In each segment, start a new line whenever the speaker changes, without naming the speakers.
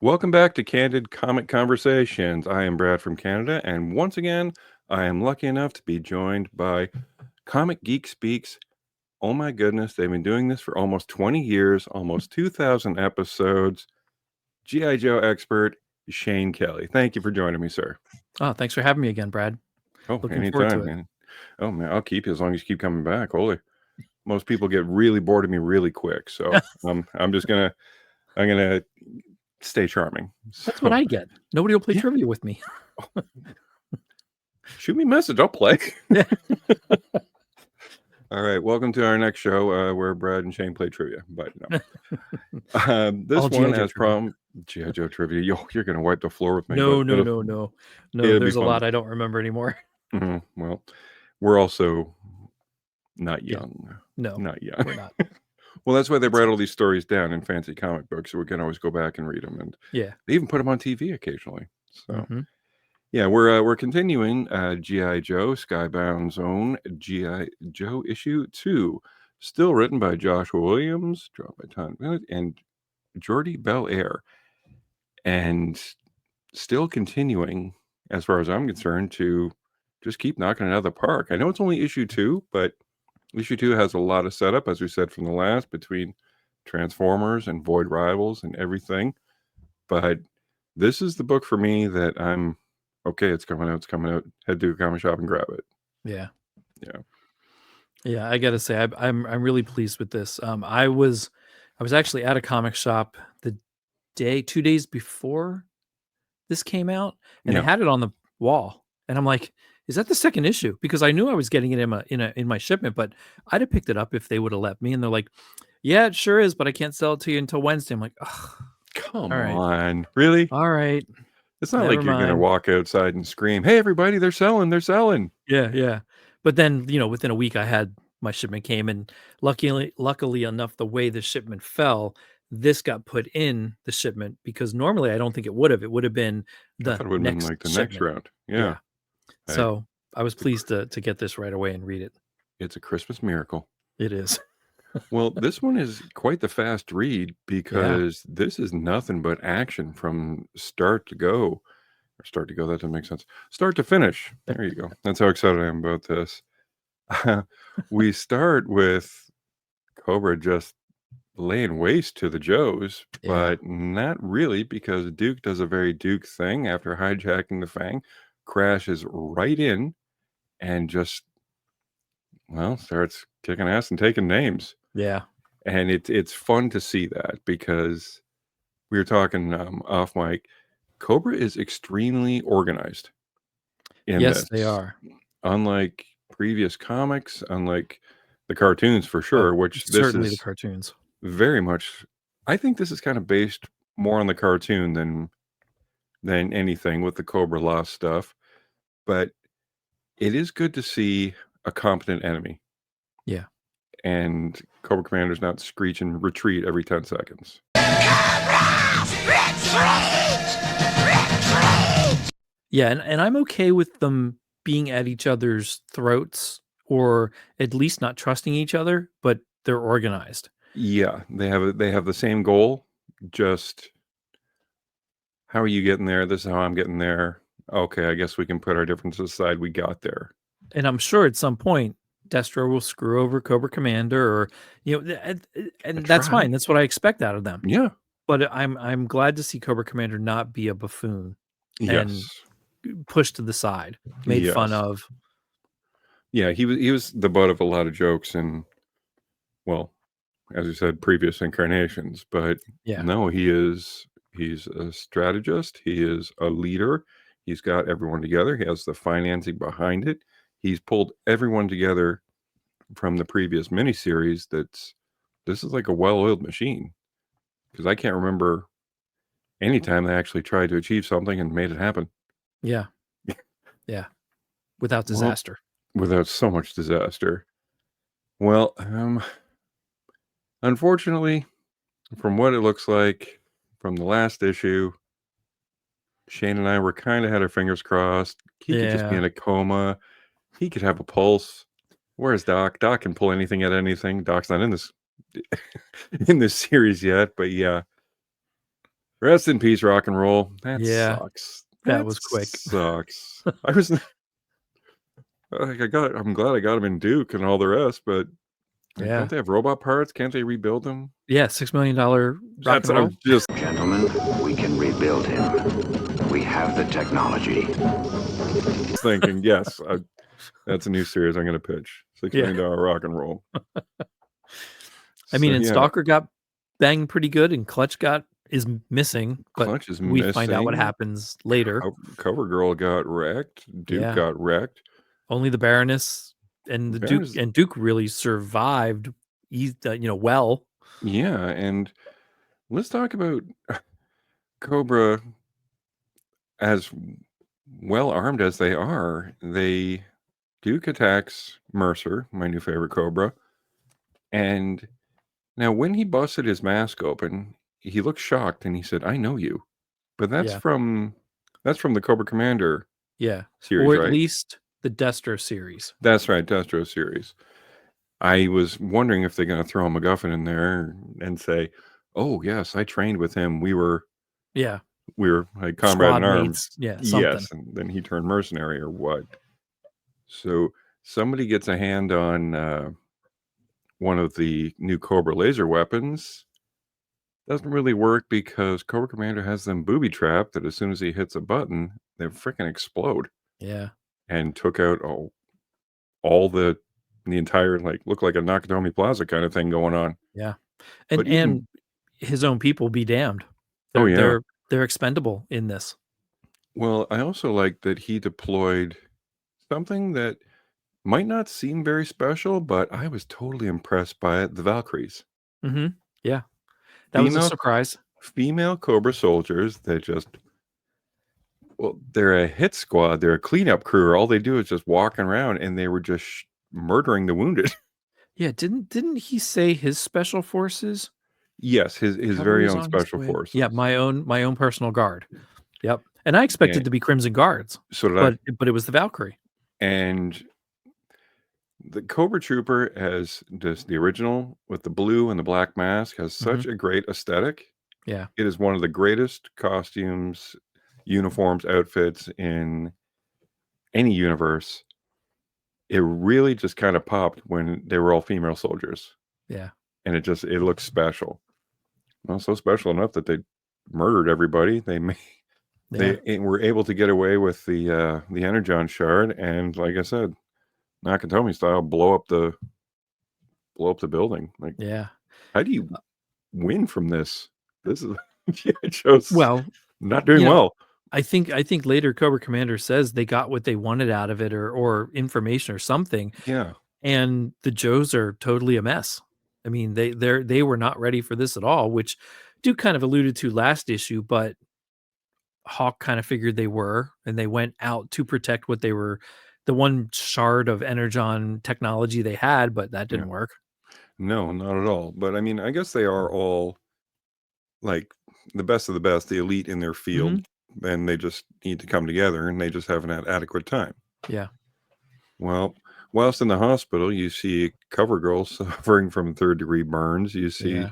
Welcome back to Candid Comic Conversations. I am Brad from Canada, and once again, I am lucky enough to be joined by Comic Geek Speaks. Oh my goodness, they've been doing this for almost 20 years, almost 2,000 episodes. G.I. Joe expert, Shane Kelly. Thank you for joining me, sir.
Oh, thanks for having me again, Brad.
Oh,
Looking forward to
anytime,
it.
man. Oh, man, I'll keep you as long as you keep coming back. Holy. Most people get really bored of me really quick, so I'm just gonna stay charming.
That's what I get. Nobody will play
Yeah.
trivia with me.
Shoot me a message. I'll play.
Yeah.
All right. Welcome to our next show where Brad and Shane play trivia. But no. This
All
one
G.I. Joe
has
trivia.
problem. G.I. Joe trivia. Yo, you're going to wipe the floor with me.
No.
It'll be
There's a
fun.
lot I don't remember anymore.
Well, we're also not
Yeah.
young.
No,
Not young.
we're not.
Well, that's why they write all these stories down in fancy comic books, so we can always go back and read them. And
Yeah.
they even put them on TV occasionally. So.
Mhm.
Yeah, we're continuing G.I. Joe, Skybound's own G.I. Joe issue 2, still written by Joshua Williams, drawn by Tom Bennett, and Jordi Belair, and still continuing, as far as I'm concerned, to just keep knocking it out of the park. I know it's only issue 2, but issue 2 has a lot of setup, as we said from the last, between Transformers and Void Rivals and everything. But this is the book for me that I'm okay. It's coming out. Head to a comic shop and grab it.
Yeah.
Yeah.
I gotta say, I'm really pleased with this. I was actually at a comic shop the 2 days before this came out, and they had it on the wall, and I'm like, "Is that the second issue?" Because I knew I was getting it in my shipment, but I'd have picked it up if they would have let me. And they're like, "Yeah, it sure is, but I can't sell it to you until Wednesday." I'm like, "Ugh,
Come
all right,
on, really?
all right,
It's not
never
like you're gonna
mind."
walk outside and scream, "Hey, everybody! They're selling! They're selling!"
Yeah. But then within a week, I had my shipment came, and luckily enough, the way the shipment fell, this got put in the shipment because normally I don't think it would have. It would have been
I
the
thought it would have been
next
like the next
shipment.
round. Yeah.
Yeah.
Hey,
So I was
it's a,
pleased to get this right away and read it.
it's a Christmas miracle.
It is.
Well, this one is quite the fast read
Yeah.
because this is nothing but action from start to go. Or start to go, that doesn't make sense. Start to finish. There you go. That's how excited I am about this. We start with Cobra just laying waste to the Joes,
Yeah.
but not really because Duke does a very Duke thing after hijacking the Fang, crashes right in, and just, well, starts kicking ass and taking names.
Yeah.
And it's fun to see that because we were talking off mic. Cobra is extremely organized in
Yes,
this.
they are.
Unlike previous comics, unlike the cartoons for sure, which this
Certainly the
is
cartoons.
very much. I think this is kind of based more on the cartoon than anything with the Cobra Lost stuff. But it is good to see a competent enemy.
Yeah.
And Cobra Commander's not screeching retreat every 10 seconds.
Yeah, and I'm okay with them being at each other's throats or at least not trusting each other, but they're organized.
Yeah, they have the same goal, just how are you getting there? This is how I'm getting there. Okay, I guess we can put our differences aside. We got there.
And I'm sure at some point Destro will screw over Cobra Commander, or and that's fine. That's what I expect out of them.
Yeah.
But I'm glad to see Cobra Commander not be a buffoon and
Yes.
pushed to the side, made fun of.
Yeah, he was the butt of a lot of jokes and, well, as you said, previous incarnations. But
Yeah.
no, he's a strategist. He is a leader. He's got everyone together. He has the financing behind it. He's pulled everyone together from the previous miniseries. This is like a well-oiled machine. Because I can't remember any time they actually tried to achieve something and made it happen.
Yeah. Yeah. Without disaster.
Without so much disaster. Well, unfortunately, from what it looks like from the last issue, Shane and I were kind of had our fingers crossed. He could just be in a coma. He could have a pulse. Where's Doc? Doc can pull anything at anything. Doc's not in this series yet, but yeah. Rest in peace, rock and roll. That
Yeah,
sucks.
that
That
was quick.
sucks. I was like, I'm glad I got him in Duke and all the rest, but like,
Yeah.
don't they have robot parts? Can't they rebuild them?
Yeah, $6 million rock
That's
and
I
roll.
was just
Gentlemen, we can rebuild him. We have the technology.
thinking, yes, that's a new series I'm going to pitch. $6
Yeah.
million rock and roll.
I mean,
So
and
yeah,
Stalker got banged pretty good, and Clutch is missing, but
Clutch is
we find out what
missing.
happens later.
Cover Girl got wrecked. Duke
Yeah.
got wrecked.
Only the Baroness and the Duke,
Baroness,
and Duke really survived. Well.
yeah, and let's talk about Cobra. As well armed as they are, Duke attacks Mercer, my new favorite Cobra, and now when he busted his mask open, he looked shocked and he said, "I know you," but that's
Yeah.
from the Cobra Commander
Yeah.
series,
Or at
right?
least the Destro series.
That's right, Destro series. I was wondering if they're going to throw a MacGuffin in there and say, "Oh yes, I trained with him. We were
Yeah.
like comrade in
Squad
arms."
mates. Yeah. Something.
Yes, and then he turned mercenary or what? So somebody gets a hand on one of the new Cobra laser weapons. Doesn't really work because Cobra Commander has them booby trapped that as soon as he hits a button, they freaking explode.
Yeah.
And took out all the entire, like, look like a Nakatomi Plaza kind of thing going on.
Yeah.
But
And
even
his own people be damned.
oh yeah.
They're expendable in this.
Well, I also like that he deployed something that might not seem very special, but I was totally impressed by it. The Valkyries.
Mm-hmm. Yeah. That was a
Female
surprise.
female Cobra soldiers that just they're a hit squad. They're a cleanup crew. All they do is just walking around, and they were just murdering the wounded.
Yeah, didn't he say his special forces
Yes, his
cavalry
very
was
own
on his
special
way?
forces.
Yeah, my own personal guard. Yep. And I expected
And
to be Crimson Guards,
so did I.
but it was the Valkyrie.
And the Cobra Trooper has just the original with the blue and the black mask has such a great aesthetic.
Yeah.
It is one of the greatest costumes, uniforms, outfits in any universe. It really just kind of popped when they were all female soldiers.
Yeah.
And it looks special. Well, so special enough that they murdered everybody. They were able to get away with the Energon shard, and like I said, Nakatomi style, blow up the building. Like,
Yeah.
how do you win from this? This is GIJOE's
Well,
not doing well.
I think later Cobra Commander says they got what they wanted out of it, or information or something.
Yeah.
And the Joes are totally a mess. I mean, they were not ready for this at all, which Duke kind of alluded to last issue, but Hawk kind of figured they were, and they went out to protect what they were, the one shard of Energon technology they had, but that didn't work.
No, not at all. But I mean, I guess they are all like the best of the best, the elite in their field, and they just need to come together, and they just haven't had adequate time.
Yeah.
Well, whilst in the hospital, you see Cover Girl suffering from third-degree burns. You see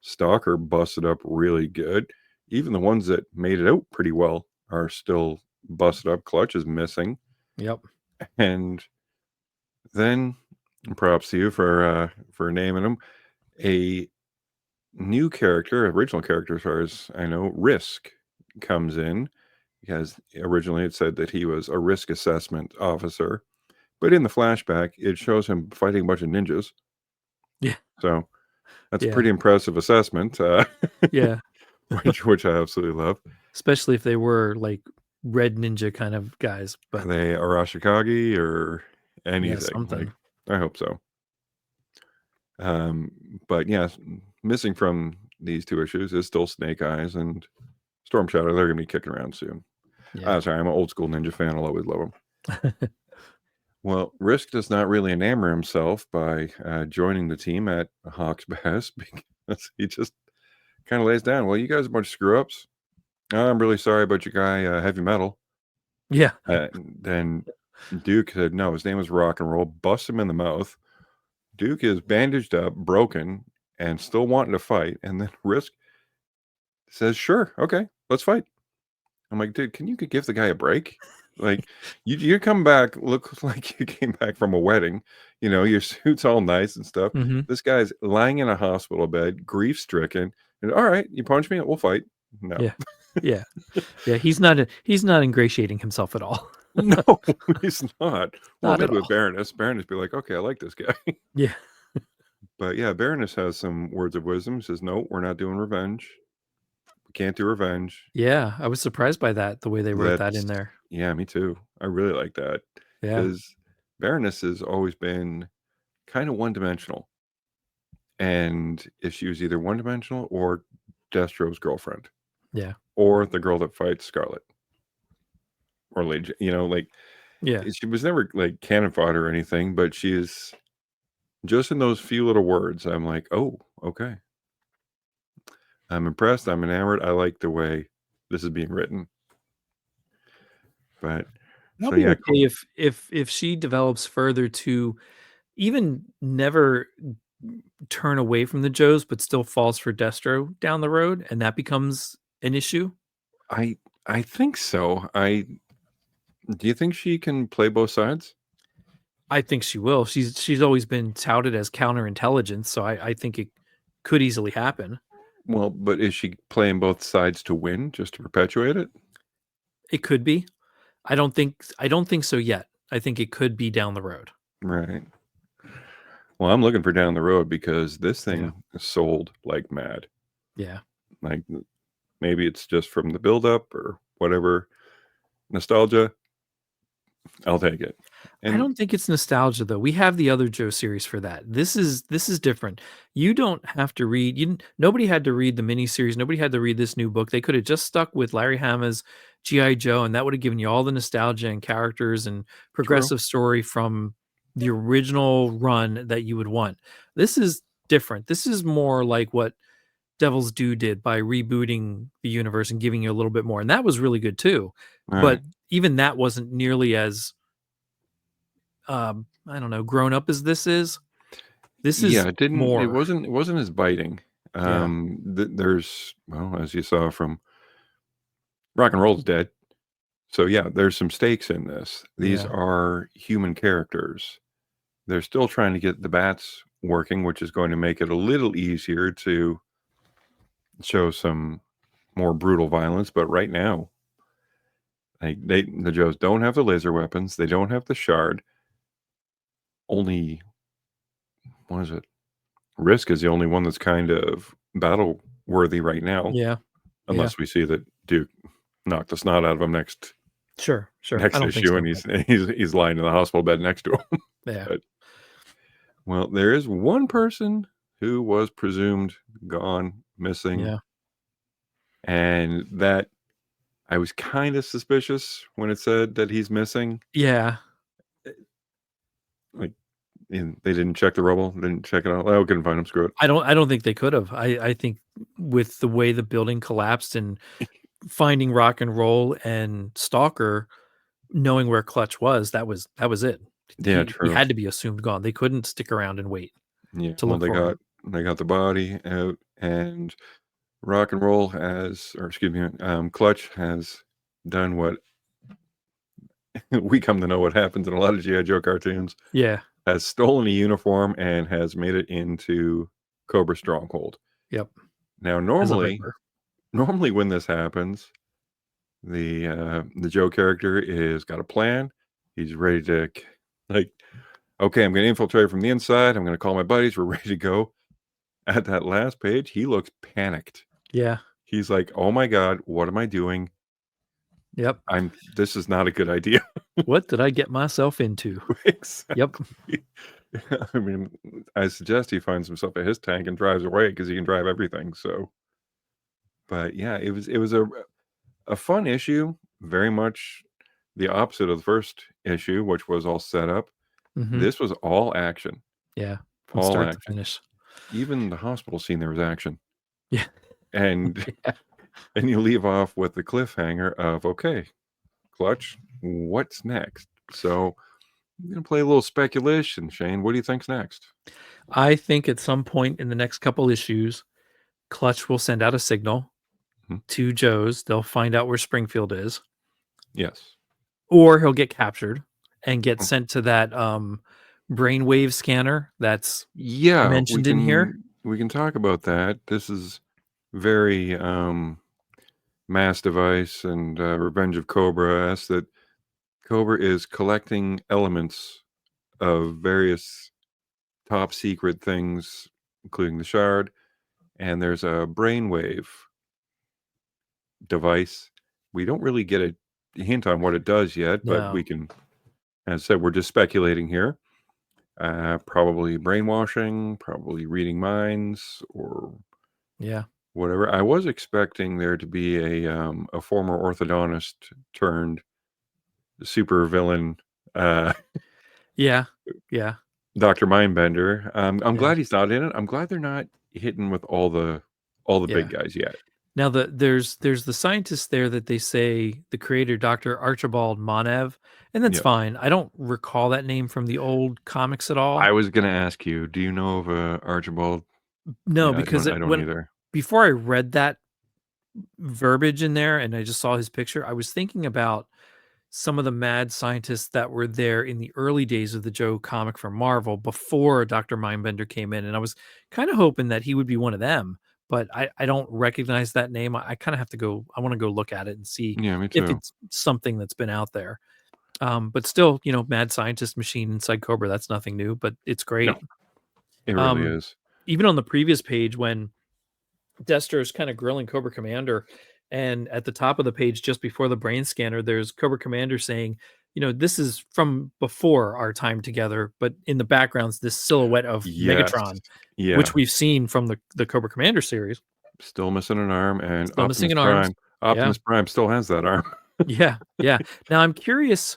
Stalker busted up really good. Even the ones that made it out pretty well are still busted up. Clutch is missing.
Yep.
And then, props to you for naming him. A new character, original character as far as I know, Risk, comes in, because originally it said that he was a risk assessment officer. But in the flashback, it shows him fighting a bunch of ninjas.
Yeah.
So that's a pretty impressive assessment.
Yeah.
which I absolutely love.
Especially if they were like red ninja kind of guys. But
are they Arashikage or anything?
Yeah, something.
I hope so. But yeah, missing from these two issues is still Snake Eyes and Storm Shadow. They're going to be kicking around soon.
Yeah.
Sorry, I'm an old school ninja fan. I'll always love them. Well, Risk does not really enamor himself by joining the team at Hawk's behest, because he just kind of lays down. Well, you guys are a bunch of screw ups. I'm really sorry about your guy, Heavy Metal.
Yeah.
Then Duke said, no, his name was Rock and Roll. Bust him in the mouth. Duke is bandaged up, broken, and still wanting to fight. And then Risk says, "Sure, okay, let's fight." I'm like, "Dude, can you give the guy a break? Like, you come back, look like you came back from a wedding, you know, your suit's all nice and stuff.
Hmm.
This guy's lying in a hospital bed, grief-stricken, and, all right, you punch me, we'll fight." No.
Yeah. Yeah. Yeah. He's not ingratiating himself at all.
No, he's not. Well,
Not at
maybe with
all.
Baroness. Baroness be like, "Okay, I like this guy."
Yeah.
But, yeah, Baroness has some words of wisdom, says, "No, we're not doing revenge. We can't do revenge."
Yeah. I was surprised by that, the way they wrote that
That's
in there.
Yeah, me too. I really like that
Yeah.
because Baroness has always been kinda one-dimensional, and if she was either one-dimensional or Destro's girlfriend,
Yeah.
or the girl that fights Scarlet, or Lady J, you know, like,
Yeah.
she was never, like, cannon fodder or anything, but she is just in those few little words, I'm like, "Oh, okay. I'm impressed, I'm enamored, I like the way this is being written." But
I'll
so,
be
yeah,
okay if she develops further to even never turn away from the Joes, but still falls for Destro down the road, and that becomes an issue.
I I think so. Do you think she can play both sides?
I think she will. She's always been touted as counterintelligence, so I think it could easily happen.
Well, but is she playing both sides to win, just to perpetuate it?
It could be. I don't think so yet. I think it could be down the road.
Right. Well, I'm looking for down the road because this
Yeah.
thing is sold like mad.
Yeah.
Like, maybe it's just from the buildup or whatever nostalgia. I'll take it.
I
And
don't think it's nostalgia though. We have the other Joe series for that. This is different. You don't have to read. Nobody had to read the miniseries. Nobody had to read this new book. They could have just stuck with Larry Hama's GI Joe, and that would have given you all the nostalgia and characters and
true.
progressive story from the original run that you would want. This is different. This is more like what Devil's Due did by rebooting the universe and giving you a little bit more, and that was really good too.
All
But
right.
even that wasn't nearly as I don't know, grown up as this is. This
Yeah,
is
it didn't. It
more.
wasn't. It wasn't as biting.
Yeah.
There's, well, as you saw from Rock and Roll's dead. So yeah, there's some stakes in this. These
Yeah.
are human characters. They're still trying to get the bats working, which is going to make it a little easier to show some more brutal violence. But right now, the Joes don't have the laser weapons. They don't have the shard. Only, what is it? Risk is the only one that's kind of battle worthy right now,
Yeah. Yeah.
unless we see that Duke knocked the snot out of him
Sure. Sure. I
next
don't think
issue,
so.
and
But
he's lying in the hospital bed next to him.
yeah.
But, well, there is one person who was presumed gone, missing,
Yeah.
and that I was kind of suspicious when it said that he's missing.
Yeah.
Like, and they didn't check the rubble, didn't check it out. Oh, couldn't find him. Screw it.
I don't think they could have. I think with the way the building collapsed and finding Rock and Roll and Stalker, knowing where Clutch was, that was it.
Yeah,
He
true.
had to be assumed gone. They couldn't stick around and wait
Yeah.
to
Well,
look for him.
they got the body out, and Rock and Roll has, or excuse me, Clutch has done what we come to know what happens in a lot of GI Joe cartoons.
Yeah.
Has stolen a uniform and has made it into Cobra Stronghold.
Yep.
Now,
As a
normally
Ripper.
when this happens, the Joe character is got a plan. He's ready to, like, okay, I'm going to infiltrate from the inside. I'm going to call my buddies. We're ready to go. At that last page, he looks panicked.
Yeah.
He's like, "Oh my God, what am I doing?
Yep.
This is not a good idea."
What did I get myself into?
Exactly.
Yep.
I mean, I suggest he finds himself at his tank and drives away because he can drive everything. So, but yeah, it was a fun issue. Very much the opposite of the first issue, which was all set up.
Mhm.
This was all action,
Yeah. From
all
start to
action.
finish.
Even the hospital scene, there was action,
Yeah.
and
Yeah.
and you leave off with the cliffhanger of, okay, Clutch, what's next? So I'm gonna play a little speculation, Shane. What do you think's next?
I think at some point in the next couple issues, Clutch will send out a signal 2 Joes. They'll find out where Springfield is.
Yes.
Or he'll get captured and get sent to that brainwave scanner that's mentioned in here.
We can talk about that. This is very Mass Device and Revenge of Cobra-esque, that Cobra is collecting elements of various top secret things, including the shard, and there's a brainwave device. We don't really get a hint on what it does yet, but we can, as I said, we're just speculating here. Probably brainwashing, probably reading minds, or whatever. I was expecting there to be a former orthodontist turned super villain. Dr. Mindbender. I'm glad he's not in it. I'm glad they're not hitting with all the big guys yet.
Now there's the scientist there that they say the creator, Dr. Archibald Monev, and that's fine. I don't recall that name from the old comics at all.
I was gonna ask you, do you know of Archibald?
No, because I don't either. Before I read that verbiage in there and I just saw his picture, I was thinking about some of the mad scientists that were there in the early days of the Joe comic from Marvel before Dr. Mindbender came in, and I was kind of hoping that he would be one of them. But I don't recognize that name. I kind of have to go. I want to go look at it and see if it's something that's been out there. But still, mad scientist machine inside Cobra, that's nothing new, but it's great.
No, it really is.
Even on the previous page when Destro is kind of grilling Cobra Commander, and at the top of the page, just before the brain scanner, there's Cobra Commander saying, this is from before our time together, but in the background's this silhouette of Megatron, which we've seen from the Cobra Commander series.
Still missing an arm, and still Optimus Prime. Optimus Prime still has that arm.
Yeah. Now I am curious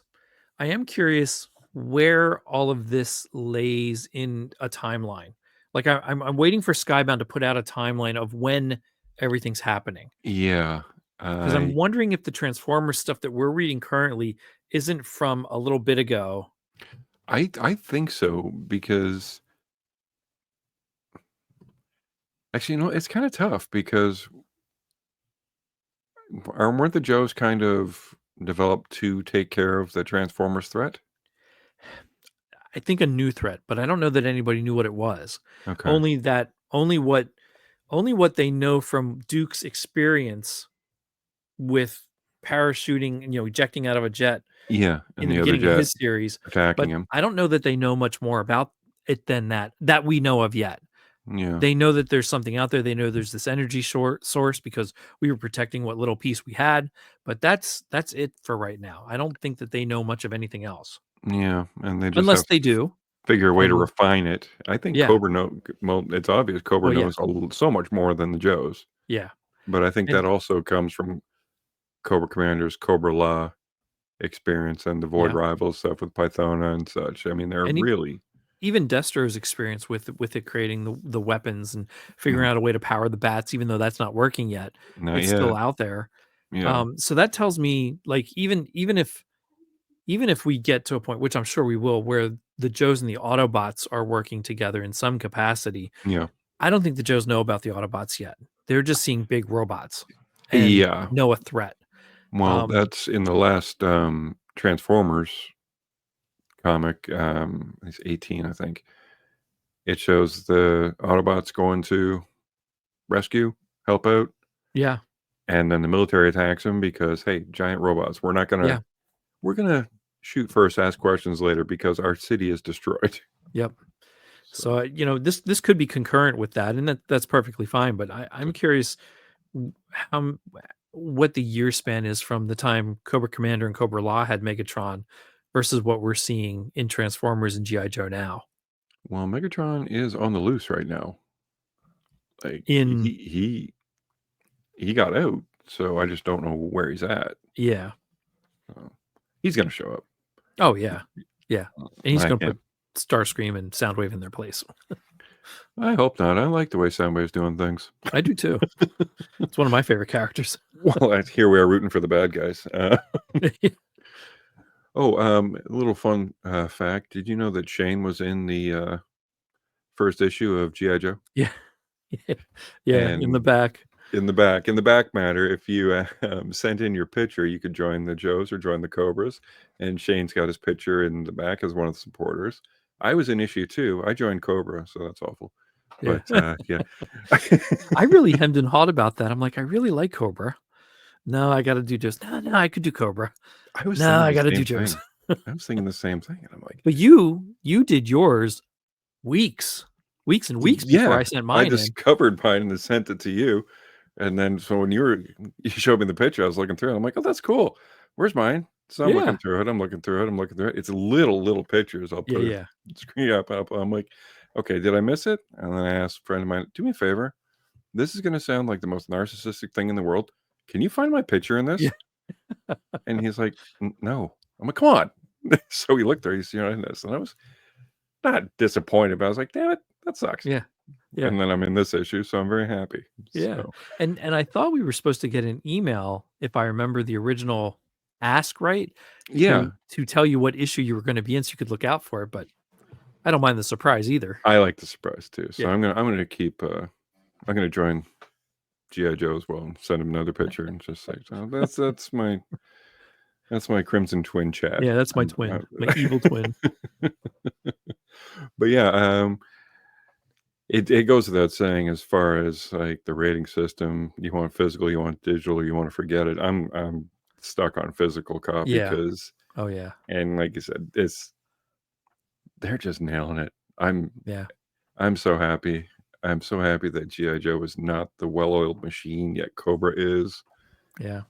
where all of this lays in a timeline. Like I'm waiting for Skybound to put out a timeline of when everything's happening.
Yeah.
Because I'm wondering if the Transformers stuff that we're reading currently isn't from a little bit ago.
I think so, because actually, it's kind of tough because weren't the Joes kind of developed to take care of the Transformers threat?
I think a new threat, but I don't know that anybody knew what it was.
Okay.
Only what they know from Duke's experience with parachuting, ejecting out of a jet.
Yeah,
in the beginning of his series,
attacking him.
I don't know that they know much more about it than that we know of yet.
Yeah.
They know that there's something out there. They know there's this energy source because we were protecting what little piece we had, but that's it for right now. I don't think that they know much of anything else.
Yeah, and they just
unless they do
figure a way to refine it. I think Cobra it's obvious Cobra knows so much more than the Joes.
Yeah.
But I think that also comes from Cobra Commander's Cobra Law experience and the Void Rivals stuff with Pythona and such. I mean, they're really...
Even Destro's experience with it creating the weapons and figuring out a way to power the bats, even though that's not working yet. It's still out there.
Yeah.
So that tells me, like, even if we get to a point, which I'm sure we will, where the Joes and the Autobots are working together in some capacity.
Yeah.
I don't think the Joes know about the Autobots yet. They're just seeing big robots and know a threat.
Well, that's in the last Transformers comic. It's 18, I think. It shows the Autobots going to rescue, help out.
Yeah.
And then the military attacks them because, hey, giant robots. We're not gonna. We're gonna shoot first, ask questions later because our city is destroyed.
Yep. So this could be concurrent with that, and that's perfectly fine. But I'm curious what the year span is from the time Cobra Commander and Cobra Law had Megatron versus what we're seeing in Transformers and G.I.Joe now.
Well, Megatron is on the loose right now. Like he got out, so I just don't know where he's at.
Yeah.
He's gonna show up.
Oh yeah. And he's gonna put Starscream and Soundwave in their place.
I hope not. I like the way Soundwave's doing things.
I do too. It's one of my favorite characters.
Well, here we are rooting for the bad guys. A little fun fact. Did you know that Shane was in the first issue of G.I. Joe?
Yeah. In the back.
In the back matter, if you sent in your picture, you could join the Joes or join the Cobras. And Shane's got his picture in the back as one of the supporters. I was in issue 2. I joined Cobra, so that's awful.
Yeah.
But yeah.
I really hemmed and hawed about that. I'm like, I really like Cobra. No, I got to do Joe's. No, I could do Cobra.
I was
No,
thinking
I
the
got to do
same
Joe's.
thing. I was thinking the same thing. And I'm like,
But you did yours weeks and weeks before
yeah,
I sent
I
mine in.
discovered mine and sent it to you. And then so when you showed me the picture, I was looking through it. I'm like, oh, that's cool. Where's mine? So I'm looking through it. It's little pictures. I'll put a screen up. I'm like, okay, did I miss it? And then I asked a friend of mine, do me a favor. This is going to sound like the most narcissistic thing in the world. Can you find my picture in this?
Yeah.
And he's like, no. I'm like, come on. So he looked there. He's, in this. And I was not disappointed, but I was like, damn it, that sucks.
Yeah.
And then I'm in this issue, so I'm very happy.
Yeah.
So.
And I thought we were supposed to get an email, if I remember the original ask right,
Yeah.
to tell you what issue you were going to be in so you could look out for it, but I don't mind the surprise either.
I like the surprise too. So
Yeah.
I'm gonna keep I'm gonna join G.I.Joe as well and send him another picture and just say, oh, that's my Crimson Twin chat.
Yeah, that's my twin, my evil twin.
But yeah, it goes without saying, as far as like the rating system, you want physical, you want digital, you want to forget it. I'm stuck on physical copy because and like you said, they're just nailing it. I'm so happy. I'm so happy that G.I. Joe is not the well-oiled machine, yet Cobra is.
Yeah.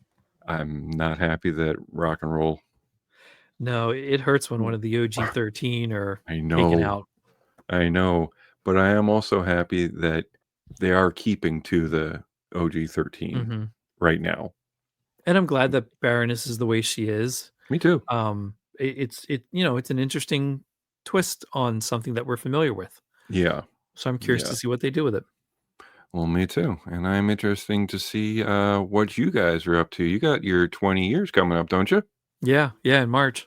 I'm not happy that Rock and Roll.
No, it hurts when one of the OG 13 are taken out.
I know, but I am also happy that they are keeping to the OG 13 right now.
And I'm glad that Baroness is the way she is.
Me too.
It's an interesting twist on something that we're familiar with.
Yeah.
So I'm curious to see what they do with it.
Well, me too. And I'm interesting to see what you guys are up to. You got your 20 years coming up, don't you?
Yeah, in March.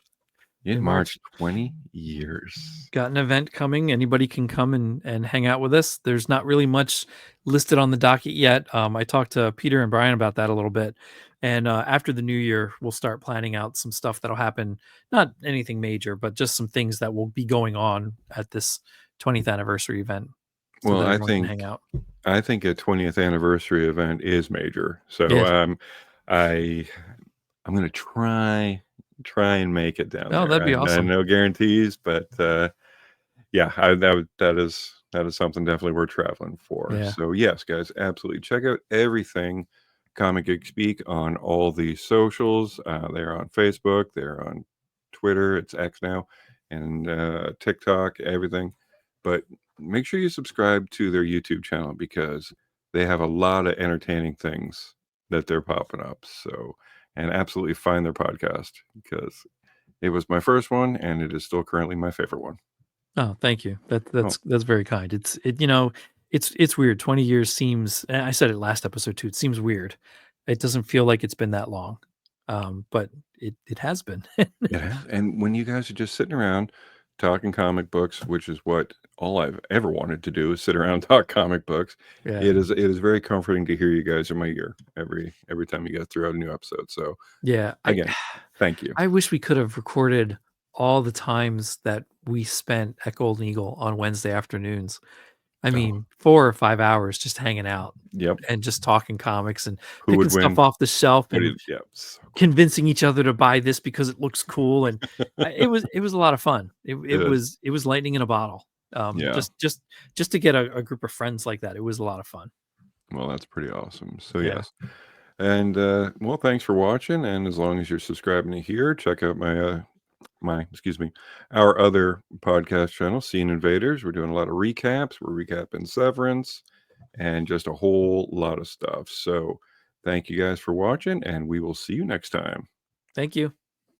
In March, 20 years.
Got an event coming. Anybody can come and hang out with us. There's not really much listed on the docket yet. I talked to Peter and Brian about that a little bit. And after the new year, we'll start planning out some stuff that'll happen. Not anything major, but just some things that will be going on at this 20th anniversary event. So
well,
I think hang out.
I think a 20th anniversary event is major. So I'm going to try and make it down there.
That'd be awesome.
No guarantees, but that is something definitely worth traveling for.
Yeah.
So yes, guys, absolutely check out everything Comic Geek Speak on all the socials. They're on Facebook, they're on Twitter, it's X now, and TikTok, everything. But make sure you subscribe to their YouTube channel because they have a lot of entertaining things that they're popping up. So, and absolutely find their podcast because it was my first one and it is still currently my favorite one.
Oh, thank you. That's very kind. It's weird. 20 years seems, I said it last episode too, it seems weird. It doesn't feel like it's been that long. But it has been.
It has. And when you guys are just sitting around talking comic books, which is what all I've ever wanted to do is sit around and talk comic books.
Yeah.
It is very comforting to hear you guys in my ear every time you guys throw out a new episode. So
yeah,
again, thank you.
I wish we could have recorded all the times that we spent at Golden Eagle on Wednesday afternoons. I mean, 4 or 5 hours just hanging out.
Yep.
And just talking comics and
Who
picking stuff off the shelf and
so cool.
Convincing each other to buy this because it looks cool. And it was a lot of fun. It was lightning in a bottle. Just to get a group of friends like that. It was a lot of fun.
Well, that's pretty awesome. So yes. And well, thanks for watching. And as long as you're subscribing to here, check out our other podcast channel, Scene Invaders. We're doing a lot of recaps. We're recapping Severance and just a whole lot of stuff. So thank you guys for watching, and we will see you next time.
Thank you.